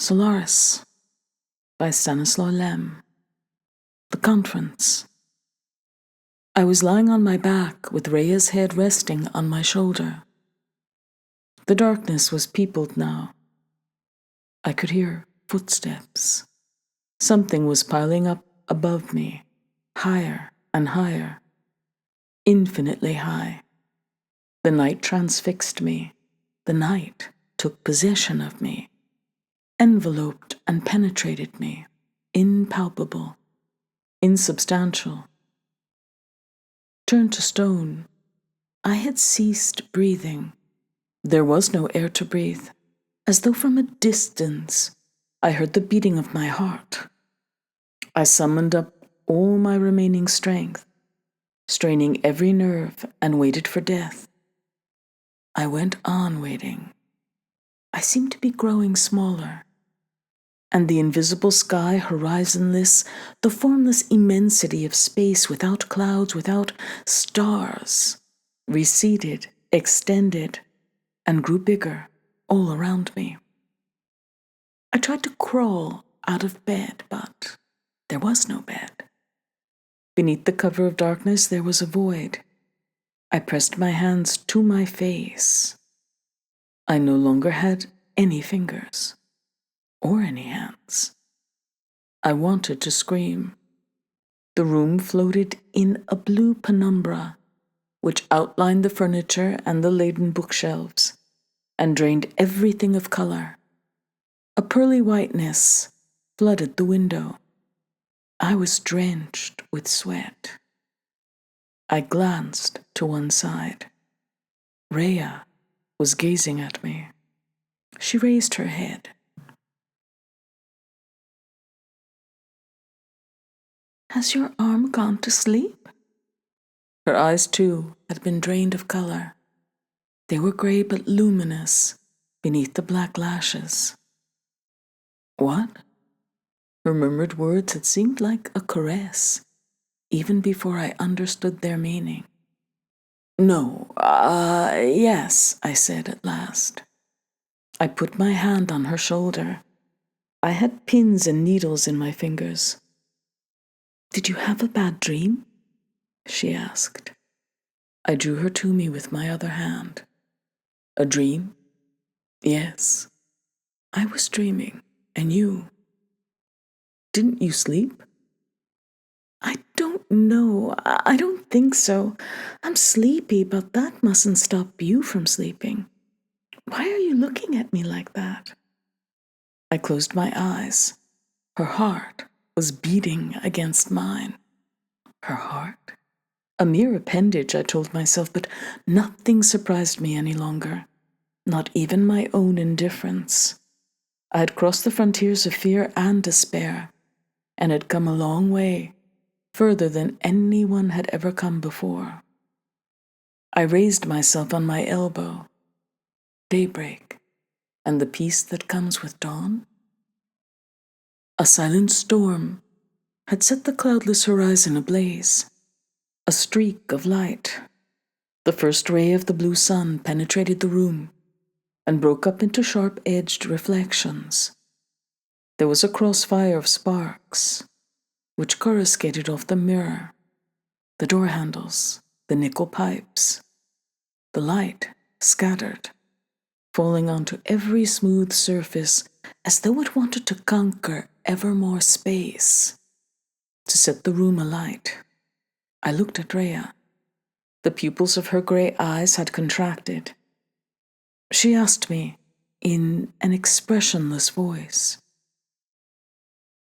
Solaris by Stanisław Lem. The Confronts. I was lying on my back with Rhea's head resting on my shoulder. The darkness was peopled now. I could hear footsteps. Something was piling up above me, higher and higher, infinitely high. The night transfixed me. The night took possession of me, enveloped and penetrated me, impalpable, insubstantial. Turned to stone, I had ceased breathing. There was no air to breathe, as though from a distance I heard the beating of my heart. I summoned up all my remaining strength, straining every nerve, and waited for death. I went on waiting. I seemed to be growing smaller, and the invisible sky, horizonless, the formless immensity of space without clouds, without stars, receded, extended, and grew bigger all around me. I tried to crawl out of bed, but there was no bed. Beneath the cover of darkness, there was a void. I pressed my hands to my face. I no longer had any fingers or any hands. I wanted to scream. The room floated in a blue penumbra, which outlined the furniture and the laden bookshelves, and drained everything of color. A pearly whiteness flooded the window. I was drenched with sweat. I glanced to one side. Rhea was gazing at me. She raised her head. "Has your arm gone to sleep?" Her eyes, too, had been drained of color. They were gray but luminous beneath the black lashes. What? Her murmured words had seemed like a caress, even before I understood their meaning. "No, yes," I said at last. I put my hand on her shoulder. I had pins and needles in my fingers. "Did you have a bad dream?" she asked. I drew her to me with my other hand. "A dream? Yes. I was dreaming, and you. Didn't you sleep?" "I don't know. I don't think so. I'm sleepy, but that mustn't stop you from sleeping. Why are you looking at me like that?" I closed my eyes. Her heart was beating against mine. Her heart? A mere appendage, I told myself, but nothing surprised me any longer. Not even my own indifference. I had crossed the frontiers of fear and despair, and had come a long way, further than anyone had ever come before. I raised myself on my elbow. Daybreak, and the peace that comes with dawn? A silent storm had set the cloudless horizon ablaze. A streak of light. The first ray of the blue sun penetrated the room and broke up into sharp-edged reflections. There was a crossfire of sparks, which coruscated off the mirror, the door handles, the nickel pipes. The light scattered, falling onto every smooth surface as though it wanted to conquer ever more space, to set the room alight. I looked at Rhea. The pupils of her gray eyes had contracted. She asked me, in an expressionless voice,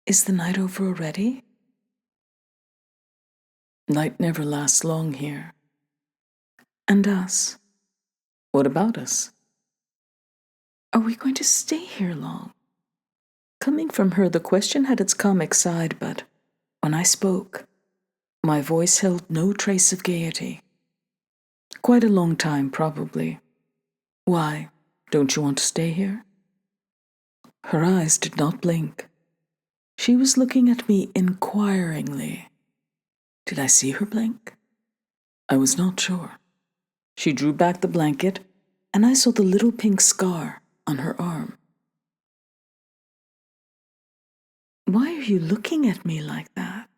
"Is the night over already?" Night never lasts long here. "And us? What about us? Are we going to stay here long?" Coming from her, the question had its comic side, but when I spoke, my voice held no trace of gaiety. "Quite a long time, probably. Why, don't you want to stay here?" Her eyes did not blink. She was looking at me inquiringly. Did I see her blink? I was not sure. She drew back the blanket, and I saw the little pink scar on her arm. Why are you looking at me like that?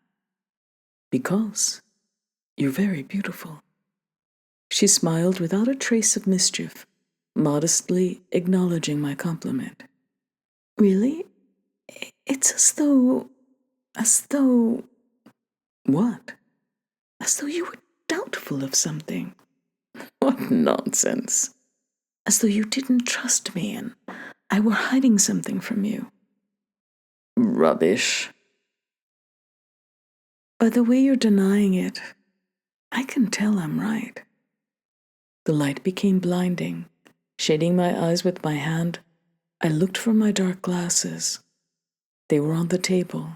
Because you're very beautiful. She smiled without a trace of mischief, modestly acknowledging my compliment. Really? It's as though... What? As though you were doubtful of something. What nonsense. As though you didn't trust me and I were hiding something from you. Rubbish. By the way you're denying it, I can tell I'm right. The light became blinding. Shading my eyes with my hand, I looked for my dark glasses. They were on the table.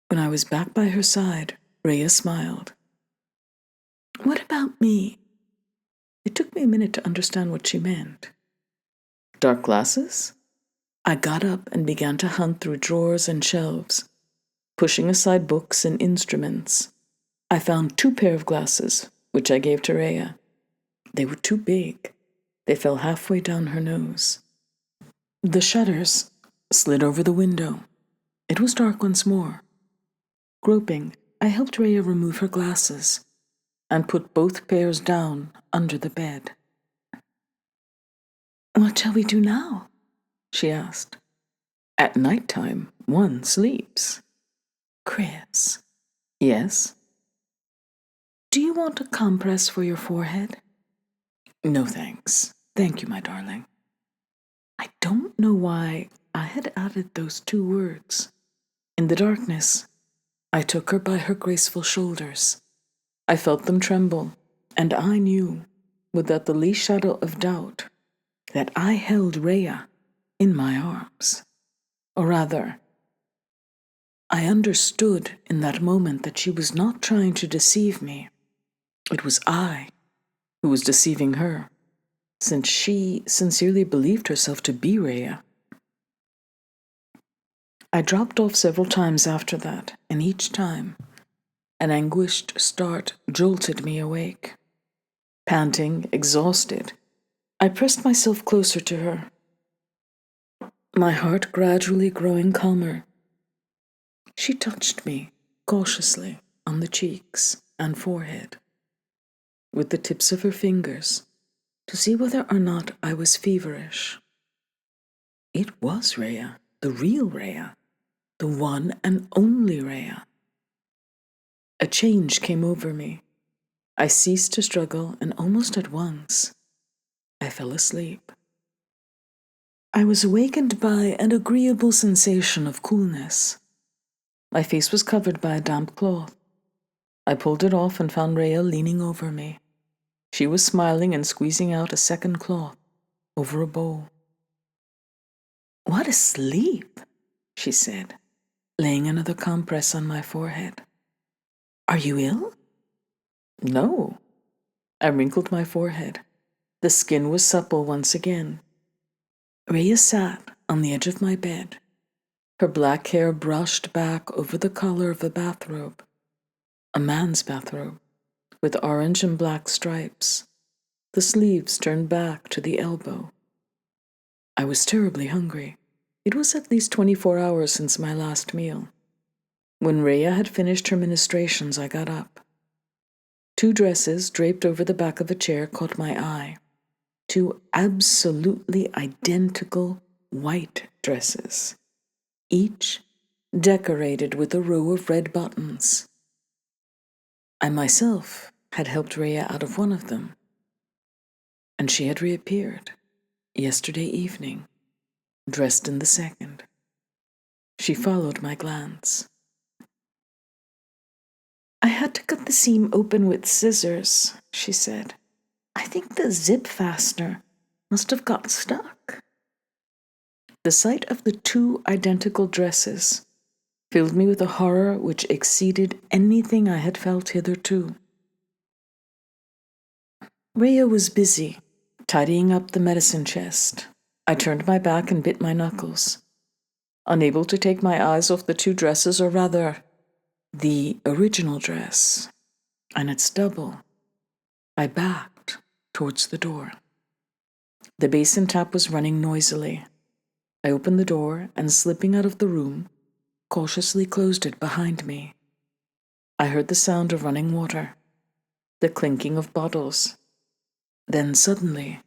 When I was back by her side, Rhea smiled. What about me? It took me a minute to understand what she meant. Dark glasses? I got up and began to hunt through drawers and shelves, pushing aside books and instruments. I found 2 pairs of glasses, which I gave to Rhea. They were too big. They fell halfway down her nose. The shutters slid over the window. It was dark once more. Groping, I helped Rhea remove her glasses and put both pairs down under the bed. What shall we do now? She asked. At night time, one sleeps. Kris. Yes? Do you want a compress for your forehead? No thanks. Thank you, my darling. I don't know why I had added those 2 words. In the darkness, I took her by her graceful shoulders. I felt them tremble, and I knew, without the least shadow of doubt, that I held Rhea in my arms. Or rather, I understood in that moment that she was not trying to deceive me. It was I who was deceiving her, since she sincerely believed herself to be Rhea. I dropped off several times after that, and each time, an anguished start jolted me awake. Panting, exhausted, I pressed myself closer to her, my heart gradually growing calmer. She touched me cautiously on the cheeks and forehead with the tips of her fingers to see whether or not I was feverish. It was Rhea, the real Rhea, the one and only Rhea. A change came over me. I ceased to struggle, and almost at once, I fell asleep. I was awakened by an agreeable sensation of coolness. My face was covered by a damp cloth. I pulled it off and found Rhea leaning over me. She was smiling and squeezing out a second cloth over a bowl. What a sleep, she said, laying another compress on my forehead. Are you ill? No. I wrinkled my forehead. The skin was supple once again. Rhea sat on the edge of my bed, her black hair brushed back over the collar of a bathrobe, a man's bathrobe, with orange and black stripes, the sleeves turned back to the elbow. I was terribly hungry. It was at least 24 hours since my last meal. When Rhea had finished her ministrations, I got up. 2 dresses draped over the back of a chair caught my eye. 2 absolutely identical white dresses, each decorated with a row of red buttons. I myself had helped Rhea out of one of them, and she had reappeared yesterday evening, dressed in the second. She followed my glance. I had to cut the seam open with scissors, she said. I think the zip fastener must have got stuck. The sight of the 2 identical dresses filled me with a horror which exceeded anything I had felt hitherto. Rhea was busy, tidying up the medicine chest. I turned my back and bit my knuckles, unable to take my eyes off the 2 dresses, or rather, the original dress and its double. I backed towards the door. The basin tap was running noisily. I opened the door and, slipping out of the room, cautiously closed it behind me. I heard the sound of running water, the clinking of bottles. Then suddenly,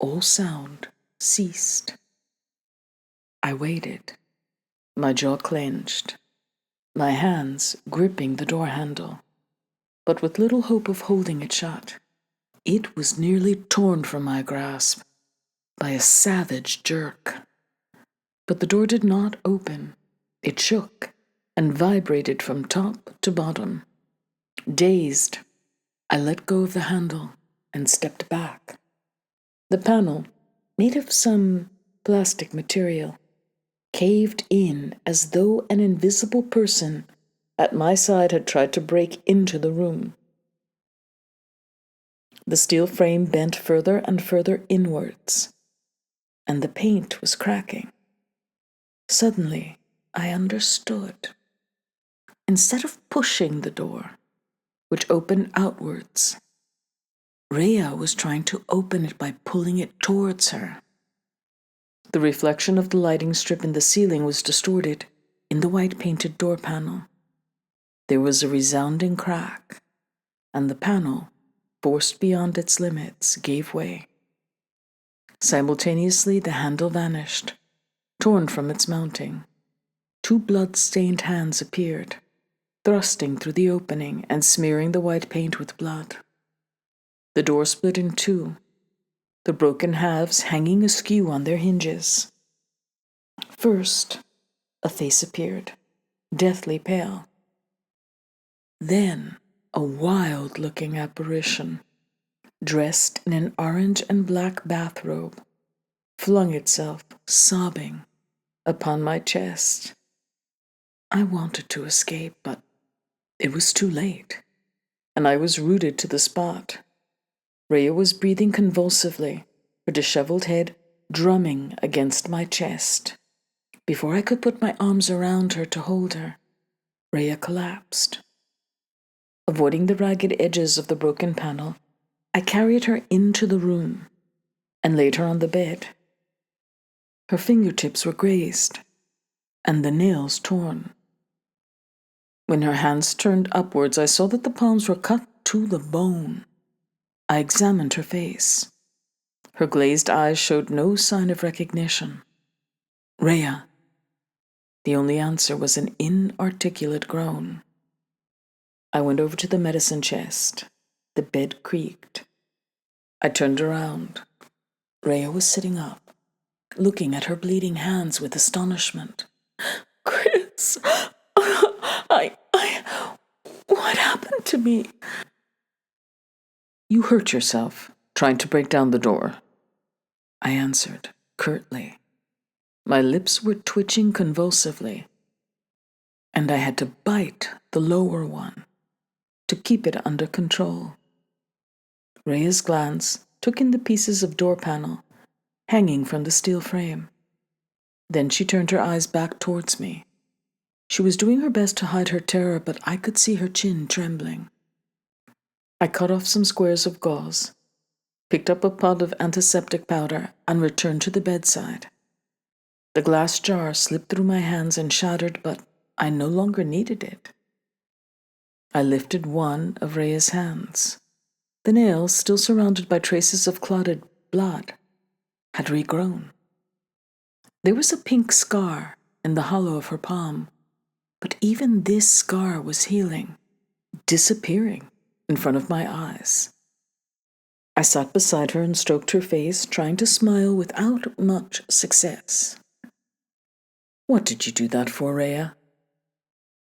all sound ceased. I waited, my jaw clenched, my hands gripping the door handle, but with little hope of holding it shut. It was nearly torn from my grasp by a savage jerk. But the door did not open. It shook and vibrated from top to bottom. Dazed, I let go of the handle and stepped back. The panel, made of some plastic material, caved in as though an invisible person at my side had tried to break into the room. The steel frame bent further and further inwards, and the paint was cracking. Suddenly, I understood. Instead of pushing the door, which opened outwards, Rhea was trying to open it by pulling it towards her. The reflection of the lighting strip in the ceiling was distorted in the white painted door panel. There was a resounding crack, and the panel, forced beyond its limits, gave way. Simultaneously, the handle vanished, torn from its mounting. Two blood-stained hands appeared, thrusting through the opening and smearing the white paint with blood. The door split in two, the broken halves hanging askew on their hinges. First, a face appeared, deathly pale. Then, a wild-looking apparition, dressed in an orange and black bathrobe, flung itself, sobbing, upon my chest. I wanted to escape, but it was too late, and I was rooted to the spot. Rhea was breathing convulsively, her disheveled head drumming against my chest. Before I could put my arms around her to hold her, Rhea collapsed. Avoiding the ragged edges of the broken panel, I carried her into the room and laid her on the bed. Her fingertips were grazed, and the nails torn. When her hands turned upwards, I saw that the palms were cut to the bone. I examined her face. Her glazed eyes showed no sign of recognition. Rhea. The only answer was an inarticulate groan. I went over to the medicine chest. The bed creaked. I turned around. Rhea was sitting up, looking at her bleeding hands with astonishment. Kris, what happened to me? You hurt yourself, trying to break down the door, I answered, curtly. My lips were twitching convulsively, and I had to bite the lower one to keep it under control. Rhea's glance took in the pieces of door panel hanging from the steel frame. Then she turned her eyes back towards me. She was doing her best to hide her terror, but I could see her chin trembling. I cut off some squares of gauze, picked up a pot of antiseptic powder, and returned to the bedside. The glass jar slipped through my hands and shattered, but I no longer needed it. I lifted one of Rhea's hands. The nails, still surrounded by traces of clotted blood, had regrown. There was a pink scar in the hollow of her palm, but even this scar was healing, disappearing in front of my eyes. I sat beside her and stroked her face, trying to smile without much success. What did you do that for, Rhea?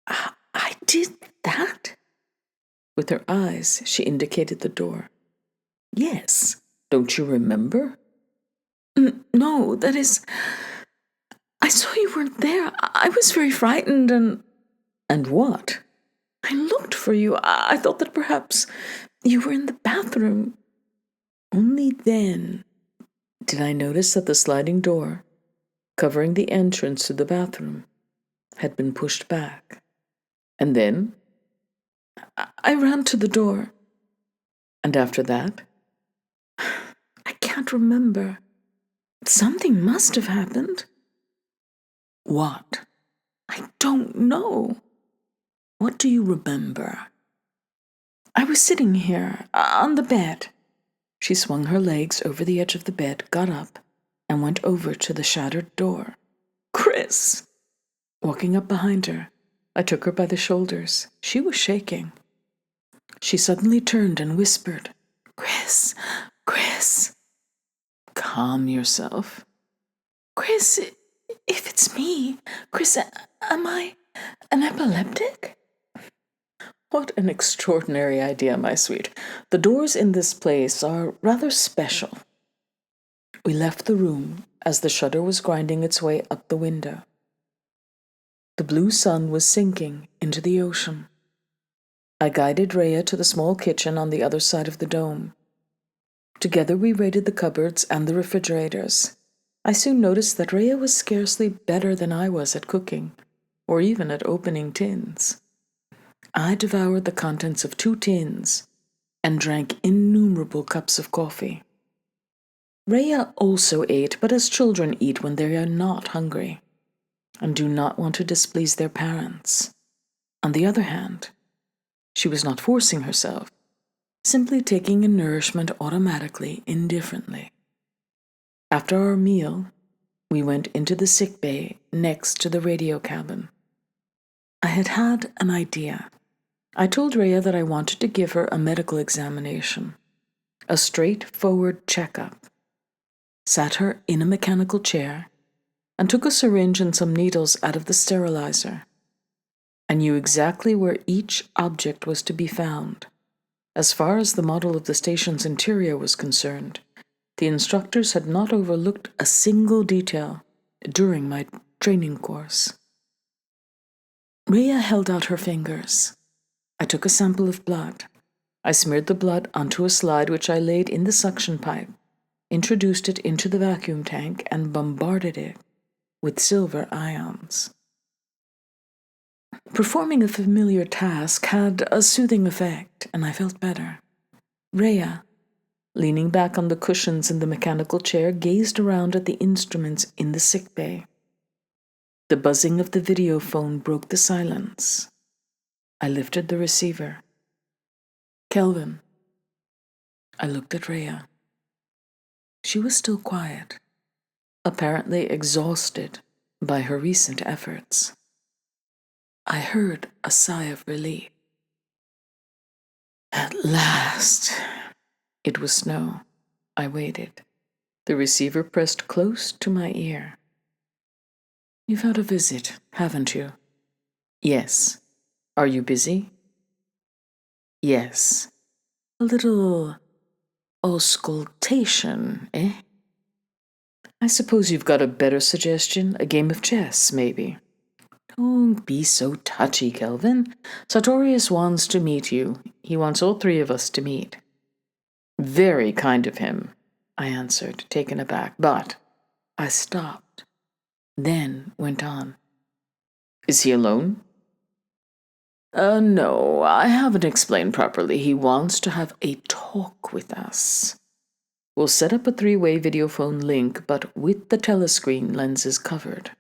I did that? With her eyes, she indicated the door. Yes, don't you remember? No, that is... I saw you weren't there. I was very frightened and... And what? I looked for you. I thought that perhaps you were in the bathroom. Only then did I notice that the sliding door, covering the entrance to the bathroom, had been pushed back. And then I ran to the door. And after that? I can't remember. Something must have happened. What? I don't know. What do you remember? I was sitting here, on the bed. She swung her legs over the edge of the bed, got up, and went over to the shattered door. Kris! Walking up behind her, I took her by the shoulders. She was shaking. She suddenly turned and whispered, Kris, Kris. Calm yourself. Kris, if it's me, Kris, am I an epileptic? What an extraordinary idea, my sweet. The doors in this place are rather special. We left the room as the shutter was grinding its way up the window. The blue sun was sinking into the ocean. I guided Rhea to the small kitchen on the other side of the dome. Together we raided the cupboards and the refrigerators. I soon noticed that Rhea was scarcely better than I was at cooking, or even at opening tins. I devoured the contents of 2 tins and drank innumerable cups of coffee. Rhea also ate, but as children eat when they are not hungry and do not want to displease their parents. On the other hand, she was not forcing herself, simply taking in nourishment automatically, indifferently. After our meal, we went into the sick bay next to the radio cabin. I had had an idea. I told Rhea that I wanted to give her a medical examination, a straightforward checkup, sat her in a mechanical chair, and took a syringe and some needles out of the sterilizer. I knew exactly where each object was to be found. As far as the model of the station's interior was concerned, the instructors had not overlooked a single detail during my training course. Rhea held out her fingers. I took a sample of blood. I smeared the blood onto a slide which I laid in the suction pipe, introduced it into the vacuum tank, and bombarded it with silver ions. Performing a familiar task had a soothing effect, and I felt better. Rhea, leaning back on the cushions in the mechanical chair, gazed around at the instruments in the sick bay. The buzzing of the video phone broke the silence. I lifted the receiver. Kelvin. I looked at Rhea. She was still quiet, apparently exhausted by her recent efforts. I heard a sigh of relief. At last. It was snow. I waited. The receiver pressed close to my ear. You've had a visit, haven't you? Yes. Are you busy? Yes. A little auscultation, eh? I suppose you've got a better suggestion? A game of chess, maybe? Don't be so touchy, Kelvin. Sartorius wants to meet you. He wants all 3 of us to meet. Very kind of him, I answered, taken aback, but I stopped, then went on. Is he alone? No, I haven't explained properly. He wants to have a talk with us. We'll set up a 3-way videophone link, but with the telescreen lenses covered.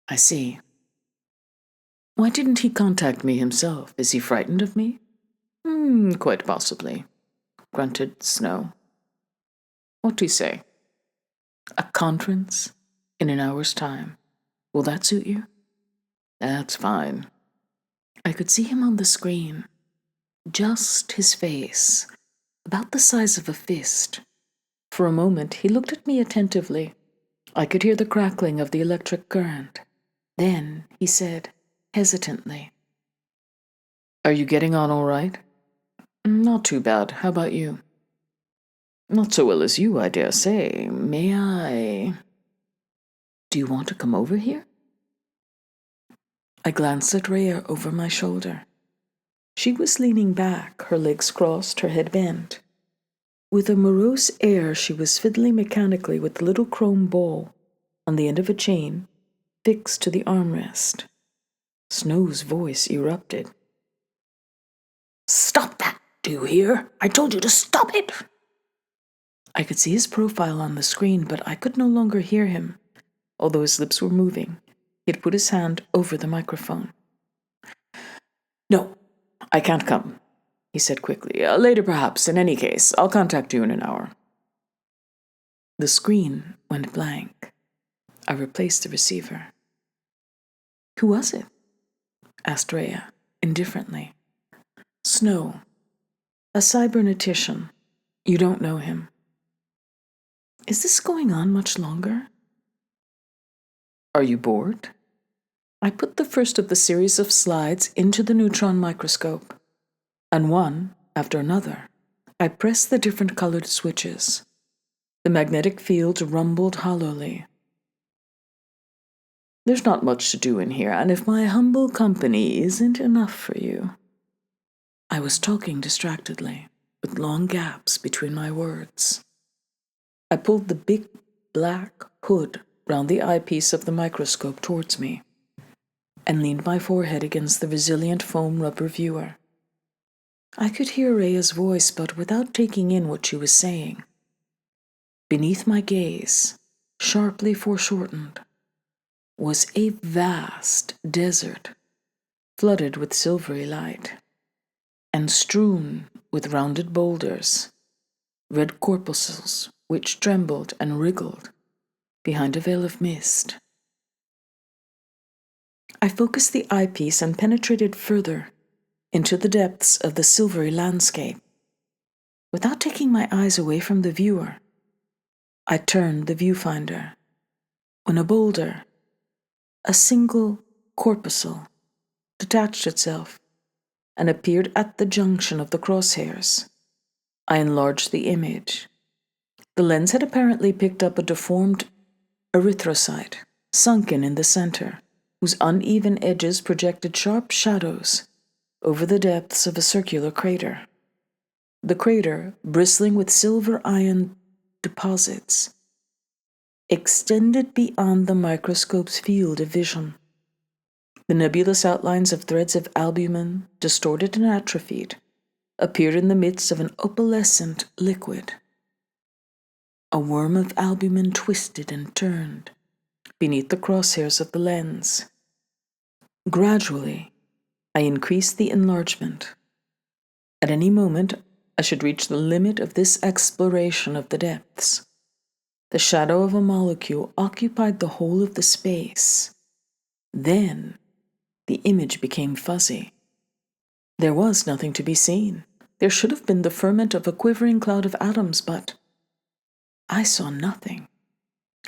I see. Why didn't he contact me himself? Is he frightened of me? Quite possibly, grunted Snow. What do you say? A conference in an hour's time. Will that suit you? That's fine. I could see him on the screen. Just his face, about the size of a fist. For a moment, he looked at me attentively. I could hear the crackling of the electric current. Then he said, hesitantly, Are you getting on all right? Not too bad. How about you? Not so well as you, I dare say. May I? Do you want to come over here? I glanced at Rhea over my shoulder. She was leaning back, her legs crossed, her head bent. With a morose air, she was fiddling mechanically with the little chrome ball on the end of a chain fixed to the armrest. Snow's voice erupted. Stop that, do you hear? I told you to stop it! I could see his profile on the screen, but I could no longer hear him, although his lips were moving. He had put his hand over the microphone. "No, I can't come," he said quickly. "Later, perhaps. In any case, I'll contact you in an hour." The screen went blank. I replaced the receiver. "Who was it?" asked Rhea, indifferently. "Snow. A cybernetician. You don't know him." "Is this going on much longer?" "Are you bored?" I put the first of the series of slides into the neutron microscope, and one after another, I pressed the different colored switches. The magnetic field rumbled hollowly. "There's not much to do in here, and if my humble company isn't enough for you..." I was talking distractedly, with long gaps between my words. I pulled the big black hood round the eyepiece of the microscope towards me, and leaned my forehead against the resilient foam rubber viewer. I could hear Rhea's voice, but without taking in what she was saying. Beneath my gaze, sharply foreshortened, was a vast desert, flooded with silvery light, and strewn with rounded boulders, red corpuscles which trembled and wriggled behind a veil of mist. I focused the eyepiece and penetrated further into the depths of the silvery landscape. Without taking my eyes away from the viewer, I turned the viewfinder when a boulder, a single corpuscle, detached itself and appeared at the junction of the crosshairs. I enlarged the image. The lens had apparently picked up a deformed erythrocyte, sunken in the center, whose uneven edges projected sharp shadows over the depths of a circular crater. The crater, bristling with silver ion deposits, extended beyond the microscope's field of vision. The nebulous outlines of threads of albumin, distorted and atrophied, appeared in the midst of an opalescent liquid. A worm of albumin twisted and turned beneath the crosshairs of the lens. Gradually, I increased the enlargement. At any moment, I should reach the limit of this exploration of the depths. The shadow of a molecule occupied the whole of the space. Then, the image became fuzzy. There was nothing to be seen. There should have been the ferment of a quivering cloud of atoms, but I saw nothing.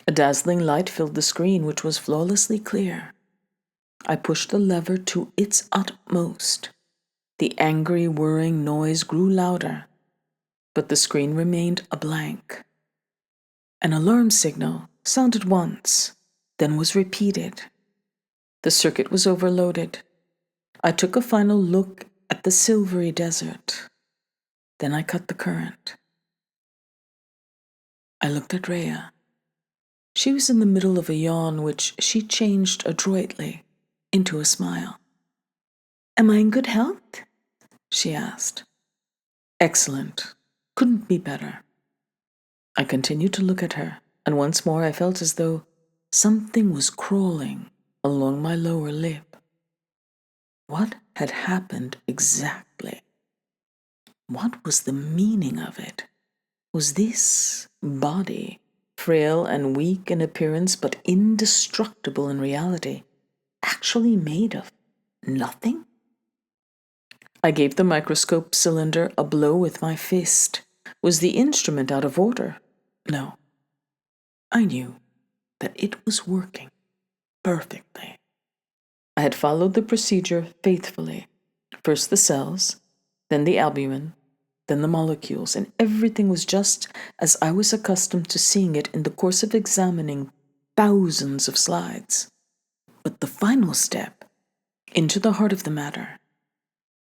A dazzling light filled the screen, which was flawlessly clear. I pushed the lever to its utmost. The angry, whirring noise grew louder, but the screen remained a blank. An alarm signal sounded once, then was repeated. The circuit was overloaded. I took a final look at the silvery desert. Then I cut the current. I looked at Rhea. She was in the middle of a yawn, which she changed adroitly into a smile. "Am I in good health?" she asked. "Excellent. Couldn't be better." I continued to look at her, and once more I felt as though something was crawling along my lower lip. What had happened exactly? What was the meaning of it? Was this body, frail and weak in appearance but indestructible in reality, actually made of nothing? I gave the microscope cylinder a blow with my fist. Was the instrument out of order? No. I knew that it was working perfectly. I had followed the procedure faithfully. First the cells, then the albumin, then the molecules, and everything was just as I was accustomed to seeing it in the course of examining thousands of slides. But the final step, into the heart of the matter,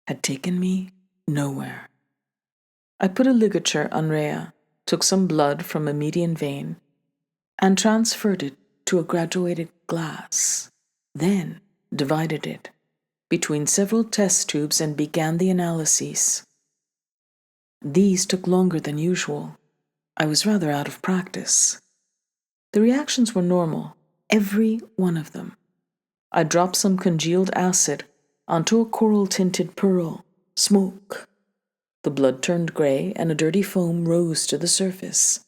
had taken me nowhere. I put a ligature on Rhea, took some blood from a median vein, and transferred it to a graduated glass, then divided it between several test tubes and began the analyses. These took longer than usual. I was rather out of practice. The reactions were normal, every one of them. I dropped some congealed acid onto a coral-tinted pearl. Smoke. The blood turned gray, and a dirty foam rose to the surface.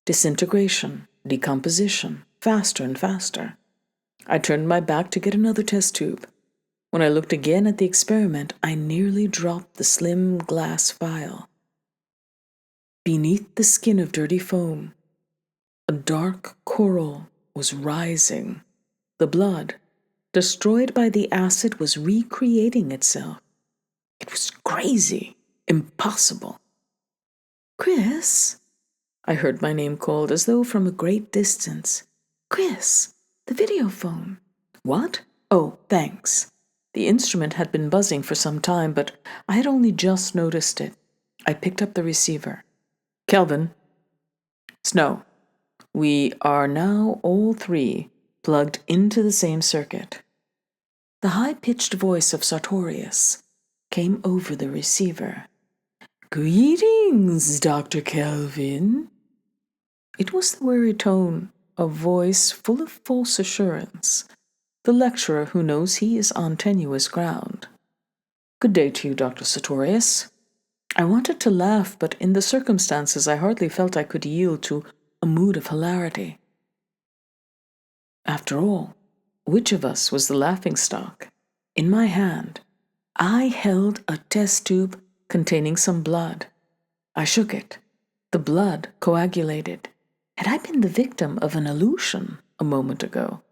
Disintegration, decomposition, faster and faster. I turned my back to get another test tube. When I looked again at the experiment, I nearly dropped the slim glass vial. Beneath the skin of dirty foam, a dark coral was rising. The blood, destroyed by the acid, was recreating itself. It was crazy, impossible. "Kris?" I heard my name called as though from a great distance. "Kris, the video phone." "What? Oh, thanks." The instrument had been buzzing for some time, but I had only just noticed it. I picked up the receiver. "Kelvin." "Snow. We are now all three plugged into the same circuit." The high-pitched voice of Sartorius came over the receiver. "Greetings, Dr. Kelvin." It was the weary tone of voice full of false assurance, the lecturer who knows he is on tenuous ground. "Good day to you, Dr. Sartorius." I wanted to laugh, but in the circumstances I hardly felt I could yield to a mood of hilarity. After all, which of us was the laughingstock? In my hand, I held a test tube containing some blood. I shook it. The blood coagulated. Had I been the victim of an illusion a moment ago?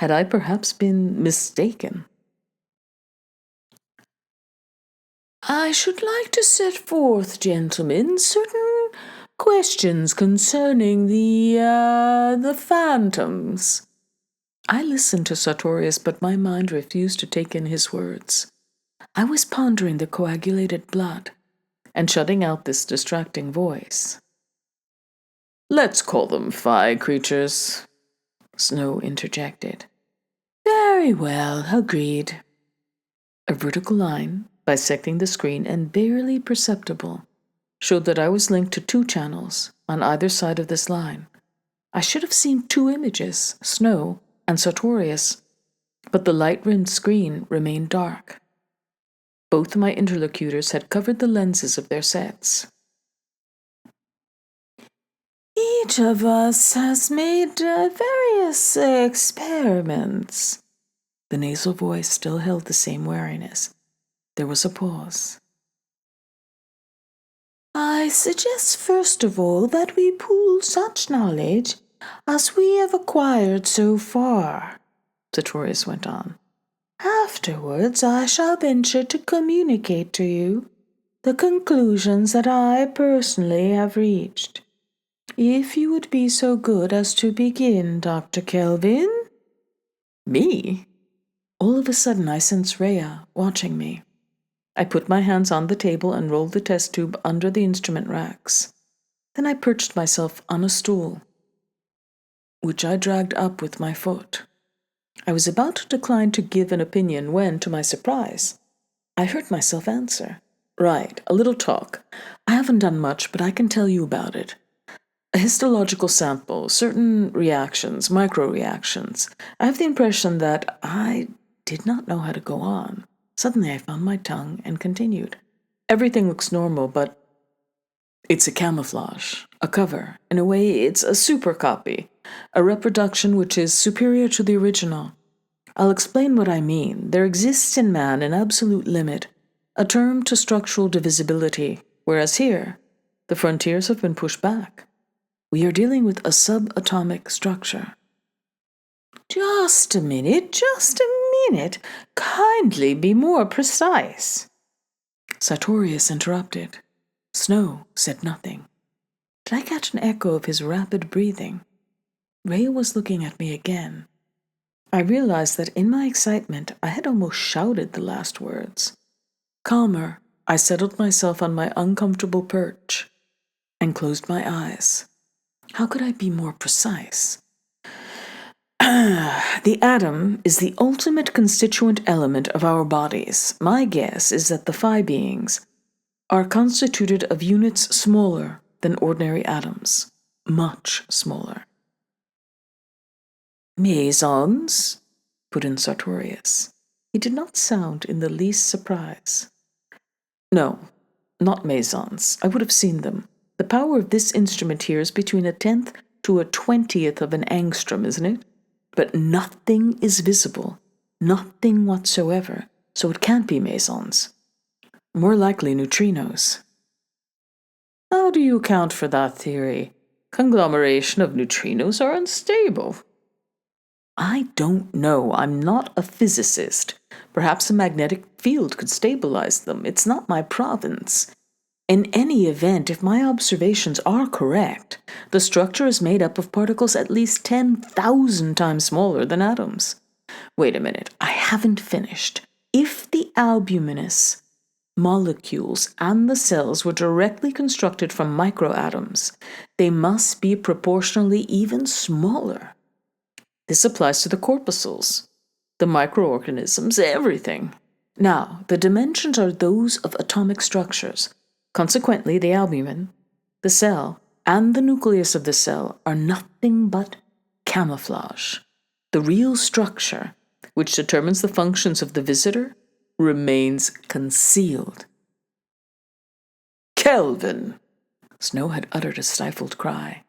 Had I perhaps been mistaken? "I should like to set forth, gentlemen, certain questions concerning the phantoms." I listened to Sartorius, but my mind refused to take in his words. I was pondering the coagulated blood and shutting out this distracting voice. "Let's call them phi creatures," Snow interjected. "Very well, agreed." A vertical line, bisecting the screen and barely perceptible, showed that I was linked to two channels on either side of this line. I should have seen two images, Snow and Sartorius, but the light-rimmed screen remained dark. Both my interlocutors had covered the lenses of their sets. "Each of us has made various experiments." The nasal voice still held the same wariness. There was a pause. "I suggest first of all that we pool such knowledge as we have acquired so far," Sartorius went on. "Afterwards I shall venture to communicate to you the conclusions that I personally have reached. If you would be so good as to begin, Dr. Kelvin." "Me?" All of a sudden I sensed Rhea watching me. I put my hands on the table and rolled the test tube under the instrument racks. Then I perched myself on a stool, which I dragged up with my foot. I was about to decline to give an opinion when, to my surprise, I heard myself answer. "Right, a little talk. I haven't done much, but I can tell you about it. A histological sample, certain reactions, micro-reactions. I have the impression that I did not know how to go on. Suddenly I found my tongue and continued. Everything looks normal, but it's a camouflage, a cover. In a way, it's a super copy, a reproduction which is superior to the original. I'll explain what I mean. There exists in man an absolute limit, a term to structural divisibility, whereas here, the frontiers have been pushed back. We are dealing with a subatomic structure." Just a minute. Kindly be more precise." Sartorius interrupted. Snow said nothing. Did I catch an echo of his rapid breathing? Rhea was looking at me again. I realized that in my excitement I had almost shouted the last words. Calmer, I settled myself on my uncomfortable perch and closed my eyes. How could I be more precise? The atom is the ultimate constituent element of our bodies. My guess is that the phi beings are constituted of units smaller than ordinary atoms, much smaller. Mesons, put in Sartorius. He did not sound in the least surprised. No, not mesons. I would have seen them. The power of this instrument here is between a 10th to a 20th of an angstrom, isn't it? But nothing is visible. Nothing whatsoever. So it can't be mesons. More likely neutrinos. How do you account for that theory? Conglomeration of neutrinos are unstable. I don't know. I'm not a physicist. Perhaps a magnetic field could stabilize them. It's not my province. In any event, if my observations are correct, the structure is made up of particles at least 10,000 times smaller than atoms. Wait a minute. I haven't finished. If the albuminous molecules and the cells were directly constructed from microatoms, they must be proportionally even smaller. This applies to the corpuscles, the microorganisms, everything. Now, the dimensions are those of atomic structures. Consequently, the albumin, the cell, and the nucleus of the cell are nothing but camouflage. The real structure, which determines the functions of the visitor, remains concealed. Kelvin! Snow had uttered a stifled cry.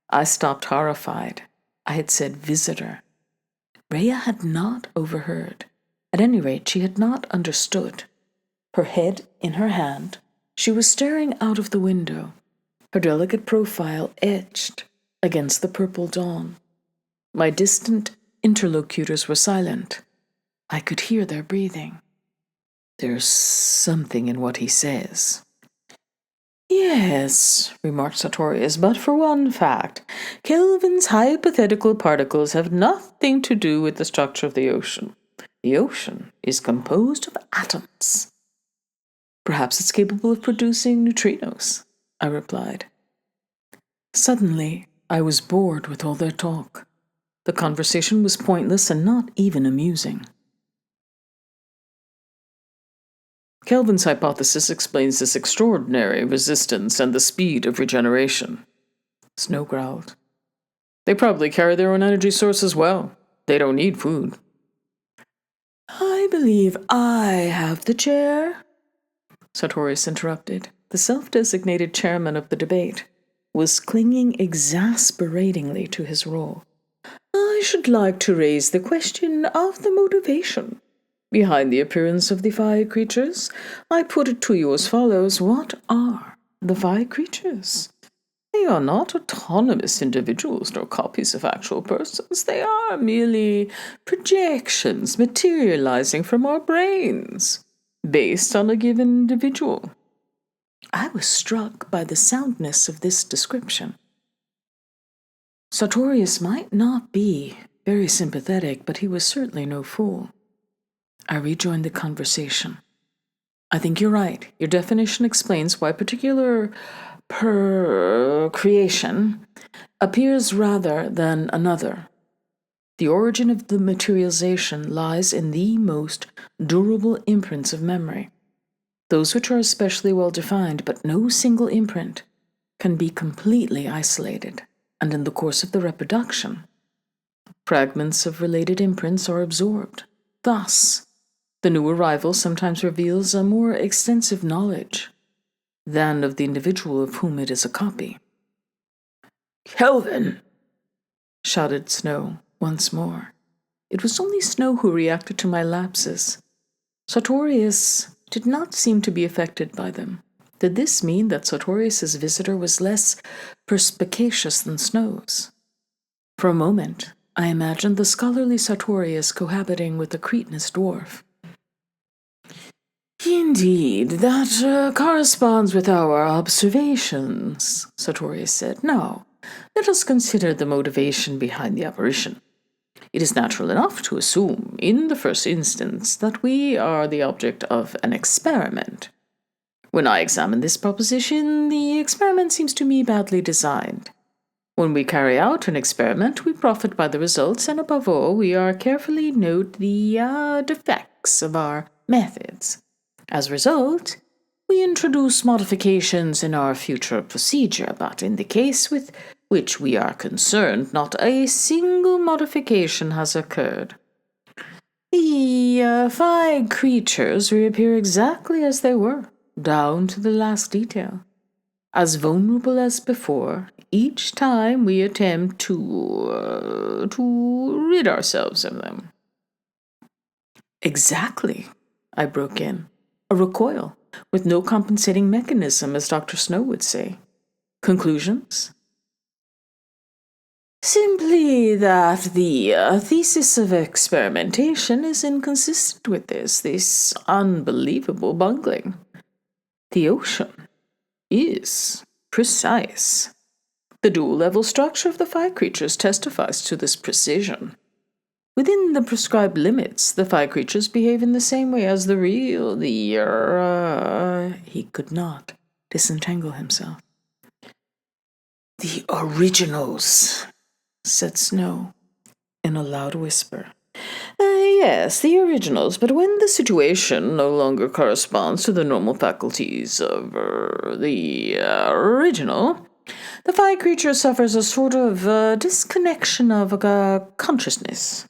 I stopped horrified. I had said visitor. Rhea had not overheard. At any rate, she had not understood. Her head in her hand, she was staring out of the window, her delicate profile etched against the purple dawn. My distant interlocutors were silent. I could hear their breathing. There's something in what he says. Yes, remarked Sartorius, but for one fact. Kelvin's hypothetical particles have nothing to do with the structure of the ocean. The ocean is composed of atoms. Perhaps it's capable of producing neutrinos, I replied. Suddenly, I was bored with all their talk. The conversation was pointless and not even amusing. Kelvin's hypothesis explains this extraordinary resistance and the speed of regeneration. Snow growled. They probably carry their own energy source as well. They don't need food. I believe I have the chair, Sartorius interrupted. The self-designated chairman of the debate was clinging exasperatingly to his role. I should like to raise the question of the motivation behind the appearance of the five creatures. I put it to you as follows. What are the five creatures? They are not autonomous individuals nor copies of actual persons. They are merely projections materializing from our brains, based on a given individual. I was struck by the soundness of this description. Sartorius might not be very sympathetic, but he was certainly no fool. I rejoined the conversation. I think you're right. Your definition explains why particular creation appears rather than another. The origin of the materialization lies in the most durable imprints of memory, those which are especially well defined, but no single imprint can be completely isolated, and in the course of the reproduction, fragments of related imprints are absorbed. Thus, the new arrival sometimes reveals a more extensive knowledge than of the individual of whom it is a copy. Kelvin! Shouted Snow once more. It was only Snow who reacted to my lapses. Sartorius did not seem to be affected by them. Did this mean that Sartorius's visitor was less perspicacious than Snow's? For a moment, I imagined the scholarly Sartorius cohabiting with the cretinous dwarf. Indeed, that corresponds with our observations, Sartorius said. Now, let us consider the motivation behind the apparition. It is natural enough to assume, in the first instance, that we are the object of an experiment. When I examine this proposition, the experiment seems to me badly designed. When we carry out an experiment, we profit by the results, and above all, we are carefully note the defects of our methods. As a result, we introduce modifications in our future procedure, but in the case with which we are concerned, not a single modification has occurred. The five creatures reappear exactly as they were, down to the last detail, as vulnerable as before, each time we attempt to rid ourselves of them. Exactly, I broke in. A recoil, with no compensating mechanism, as Dr. Snow would say. Conclusions? Simply that the thesis of experimentation is inconsistent with this unbelievable bungling. The ocean is precise. The dual-level structure of the five creatures testifies to this precision. Within the prescribed limits, the five creatures behave in the same way as the real, He could not disentangle himself. The originals, said Snow, in a loud whisper. Yes, the originals, but when the situation no longer corresponds to the normal faculties of the original, the five creature suffers a sort of disconnection of consciousness,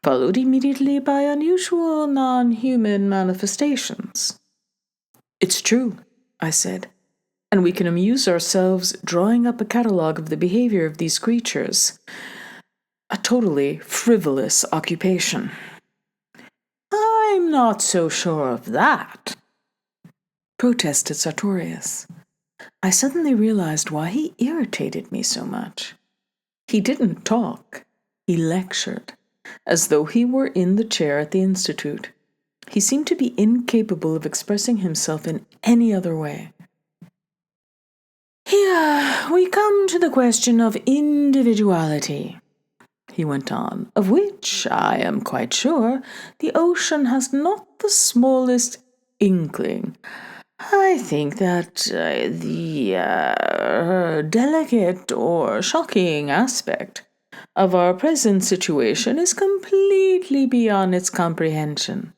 followed immediately by unusual non-human manifestations. It's true, I said, and we can amuse ourselves drawing up a catalogue of the behavior of these creatures. A totally frivolous occupation. I'm not so sure of that, protested Sartorius. I suddenly realized why he irritated me so much. He didn't talk, he lectured, as though he were in the chair at the Institute. He seemed to be incapable of expressing himself in any other way. Here we come to the question of individuality, he went on, of which, I am quite sure, the ocean has not the smallest inkling. I think that the delicate or shocking aspect of our present situation is completely beyond its comprehension.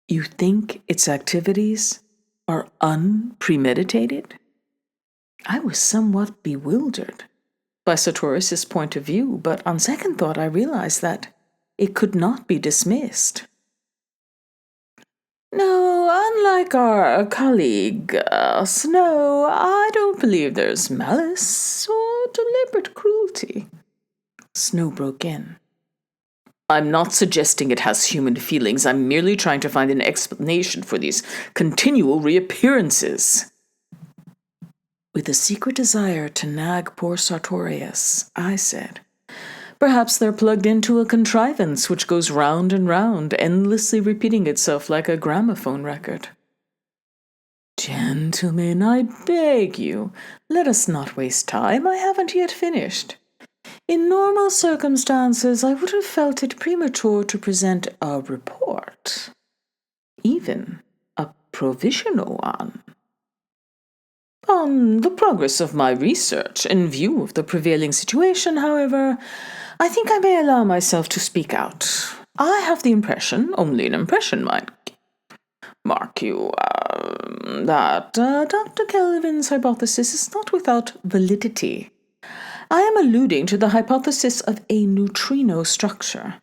You think its activities are unpremeditated? I was somewhat bewildered by Sartorius' point of view, but on second thought I realized that it could not be dismissed. No, unlike our colleague, Snow, I don't believe there's malice or deliberate cruelty. Snow broke in. I'm not suggesting it has human feelings. I'm merely trying to find an explanation for these continual reappearances. With a secret desire to nag poor Sartorius, I said, perhaps they're plugged into a contrivance which goes round and round, endlessly repeating itself like a gramophone record. Gentlemen, I beg you, let us not waste time. I haven't yet finished. In normal circumstances, I would have felt it premature to present a report, even a provisional one, on the progress of my research. In view of the prevailing situation, however, I think I may allow myself to speak out. I have the impression, only an impression, mark you, that Dr. Kelvin's hypothesis is not without validity. I am alluding to the hypothesis of a neutrino structure.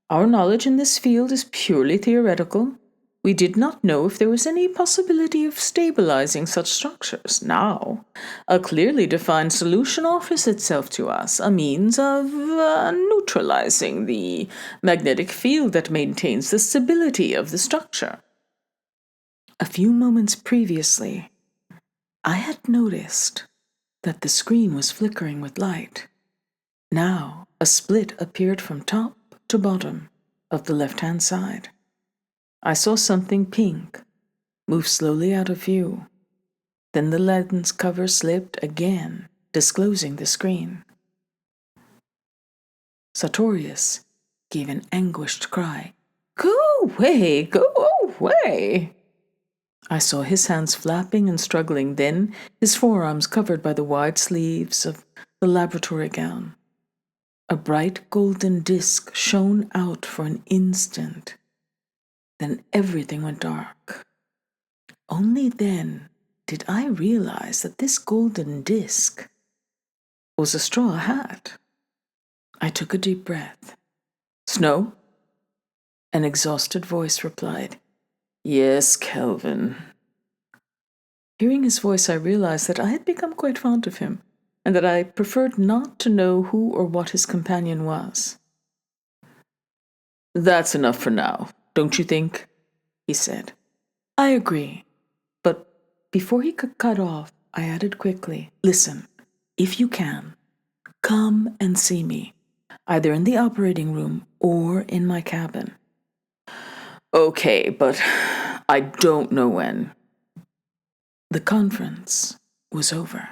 Our knowledge in this field is purely theoretical. We did not know if there was any possibility of stabilizing such structures. Now, a clearly defined solution offers itself to us, a means of neutralizing the magnetic field that maintains the stability of the structure. A few moments previously, I had noticed that the screen was flickering with light. Now, a split appeared from top to bottom of the left-hand side. I saw something pink move slowly out of view. Then the lens cover slipped again, disclosing the screen. Sartorius gave an anguished cry. Go away! Go away! I saw his hands flapping and struggling, then his forearms covered by the wide sleeves of the laboratory gown. A bright golden disk shone out for an instant. Then everything went dark. Only then did I realize that this golden disk was a straw hat. I took a deep breath. Snow? An exhausted voice replied, "Yes, Kelvin." Hearing his voice, I realized that I had become quite fond of him, and that I preferred not to know who or what his companion was. "That's enough for now, don't you think?" he said. "I agree." But before he could cut off, I added quickly, "Listen, if you can, come and see me, either in the operating room or in my cabin." "Okay, but I don't know when." The conference was over.